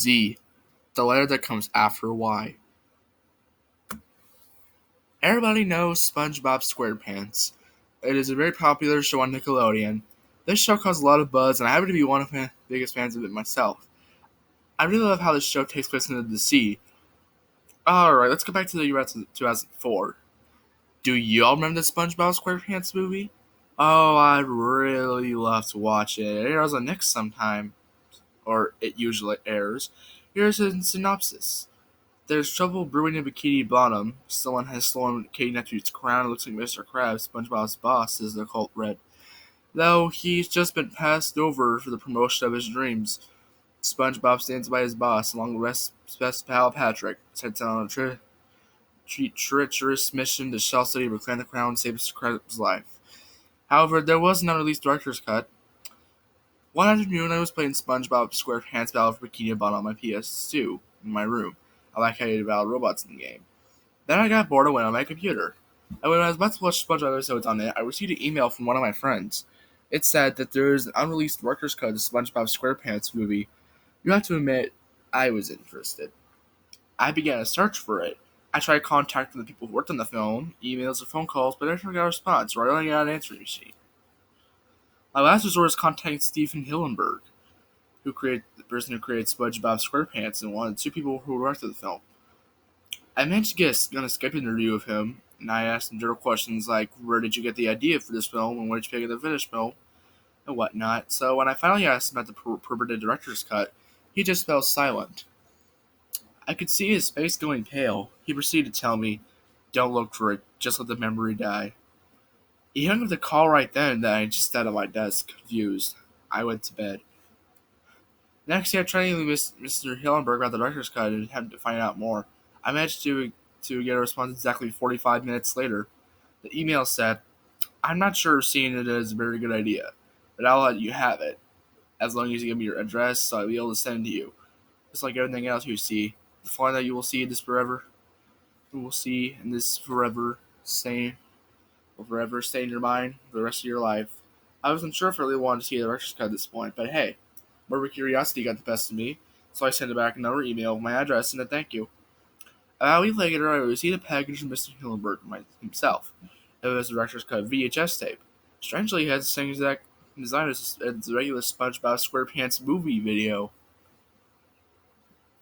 Z, the letter that comes after Y. Everybody knows SpongeBob SquarePants. It is a very popular show on Nickelodeon. This show caused a lot of buzz, and I happen to be one of the biggest fans of it myself. I really love how this show takes place in the sea. Alright, let's go back to the year 2004. Do you all remember the SpongeBob SquarePants movie? Oh, I'd really love to watch it. It airs on Nick sometime, or it usually airs. Here's a synopsis. There's trouble brewing in Bikini Bottom. Someone has stolen Katie Neptune's crown. It looks like Mr. Krabs, SpongeBob's boss, is the cult red. Though he's just been passed over for the promotion of his dreams. SpongeBob stands by his boss, along with his best pal Patrick, sets out on a treacherous mission to Shell City to reclaim the crown and save Mr. Krabs' life. However, there was an unreleased director's cut. One afternoon, I was playing SpongeBob SquarePants Battle for Bikini Bottom on my PS2 in my room. I like how you battle robots in the game. Then I got bored and went on my computer. And when I was about to watch SpongeBob episodes on it, I received an email from one of my friends. It said that there is an unreleased director's cut of the SpongeBob SquarePants movie. You have to admit, I was interested. I began a search for it. I tried contacting the people who worked on the film, emails or phone calls, but I never got a response, or I only got an answering machine. My last resort was contacting Stephen Hillenburg, the person who created SpongeBob SquarePants, and one of the two people who directed the film. I managed to get a Skype interview with him, and I asked him general questions like, where did you get the idea for this film, and where did you pick up the finished film, and whatnot. So when I finally asked him about the purported director's cut, he just fell silent. I could see his face going pale. He proceeded to tell me, don't look for it, just let the memory die. He hung up the call right then, and I just sat at my desk, confused. I went to bed. Next day, I tried to Mr. Hillenberg about the director's cut and attempted to find out more. I managed to get a response exactly 45 minutes later. The email said, I'm not sure if seeing it is a very good idea, but I'll let you have it, as long as you give me your address so I'll be able to send it to you. Just like everything else you see, the flaw that you will see in this forever, will forever stay in your mind for the rest of your life. I wasn't sure if I really wanted to see the director's cut at this point, but hey, morbid curiosity got the best of me, so I sent back another email with my address and a thank you. About a week later, I received a package from Mr. Hillenberg himself. It was the director's cut VHS tape. Strangely, it had the same exact design as the regular SpongeBob SquarePants movie video.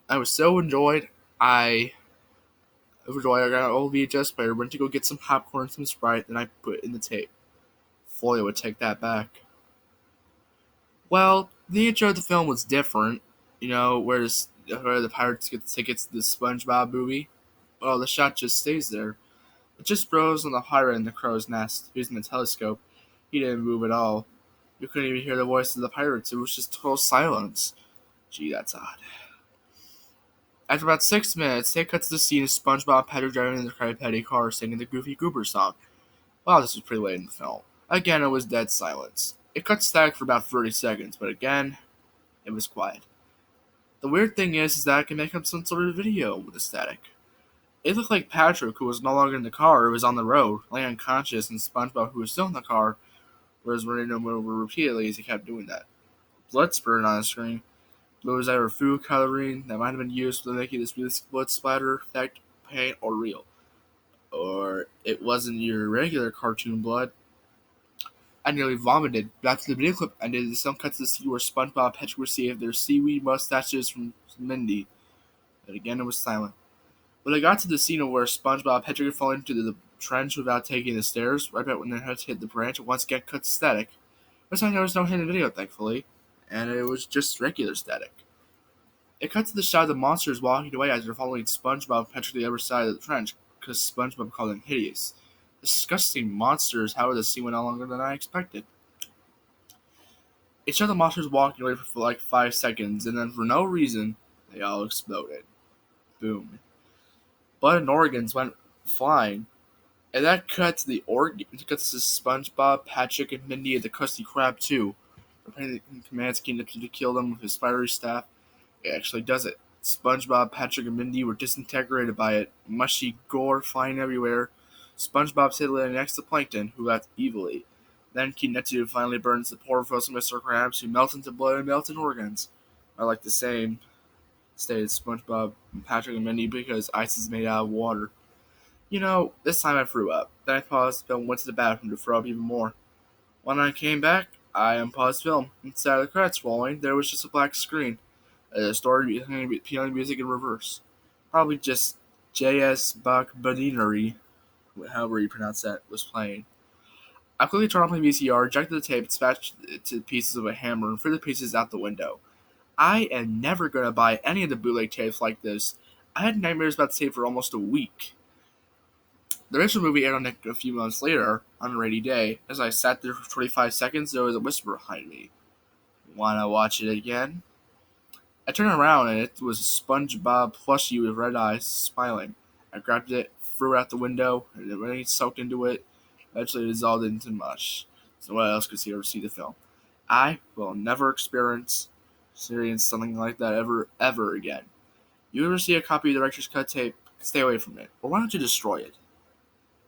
I was so enjoyed. I got an old VHS player, went to go get some popcorn and some Sprite, then I put in the tape. Floyd would take that back. Well, the intro of the film was different. Where the pirates get the tickets to the SpongeBob movie. Well, the shot just stays there. It just froze on the pirate in the crow's nest, using the telescope. He didn't move at all. You couldn't even hear the voice of the pirates. It was just total silence. Gee, that's odd. After about 6 minutes, they cut to the scene of SpongeBob and Patrick driving in the Krabby Patty car singing the Goofy Goober song. Wow, this was pretty late in the film. Again, it was dead silence. It cut static for about 30 seconds, but again, it was quiet. The weird thing is that I can make up some sort of video with the static. It looked like Patrick, who was no longer in the car, was on the road, laying unconscious, and SpongeBob, who was still in the car, was running him over repeatedly as he kept doing that. Blood spurted on the screen. It was either food coloring that might have been used for making this realistic blood splatter effect, paint, or real. Or it wasn't your regular cartoon blood. I nearly vomited, but after the video clip ended, the film cut to the scene where SpongeBob and Patrick received their seaweed mustaches from Mindy. But again, it was silent. When I got to the scene where SpongeBob and Patrick had fallen into the trench without taking the stairs, right about when they had to hit the branch, it once again cut to static. This time there was no hidden video, thankfully, and it was just regular static. It cut to the shot of the monsters walking away as they're following SpongeBob and Patrick to the other side of the trench, because SpongeBob called them hideous. Disgusting monsters, however, the scene went on longer than I expected. It showed the monsters walking away for like 5 seconds, and then for no reason, they all exploded. Boom. Blood and organs went flying, and that cut to SpongeBob, Patrick, and Mindy and the Krusty Krab too. Apparently, commands King to kill them with his spidery staff. It actually does it. SpongeBob, Patrick, and Mindy were disintegrated by it. Mushy gore flying everywhere. SpongeBob sitting next to Plankton, who laughed evilly. Then King Neptune finally burns the poor frozen Mr. Krabs, who melt into blood and melt in organs. I like the same. stated Spongebob, Patrick, and Minnie because ice is made out of water. This time I threw up. Then I paused the film, went to the bathroom to throw up even more. When I came back, I unpaused the film. Instead of the credits rolling, there was just a black screen. A story piano music in reverse. Probably just J.S. Bach Badinery, however you pronounce that, was playing. I quickly turned off my VCR, ejected the tape, dispatched it to pieces with a hammer, and threw the pieces out the window. I am never going to buy any of the bootleg tapes like this. I had nightmares about the tape for almost a week. The original movie aired on it a few months later, on a rainy day. As I sat there for 25 seconds, there was a whisper behind me. Wanna watch it again? I turned around and it was a SpongeBob plushie with red eyes, smiling. I grabbed it, threw it out the window, and the rain soaked into it. Eventually it dissolved into mush, so no one else could see the film. I will never experience something like that ever again. You ever see a copy of the director's cut tape? Stay away from it. Or why don't you destroy it?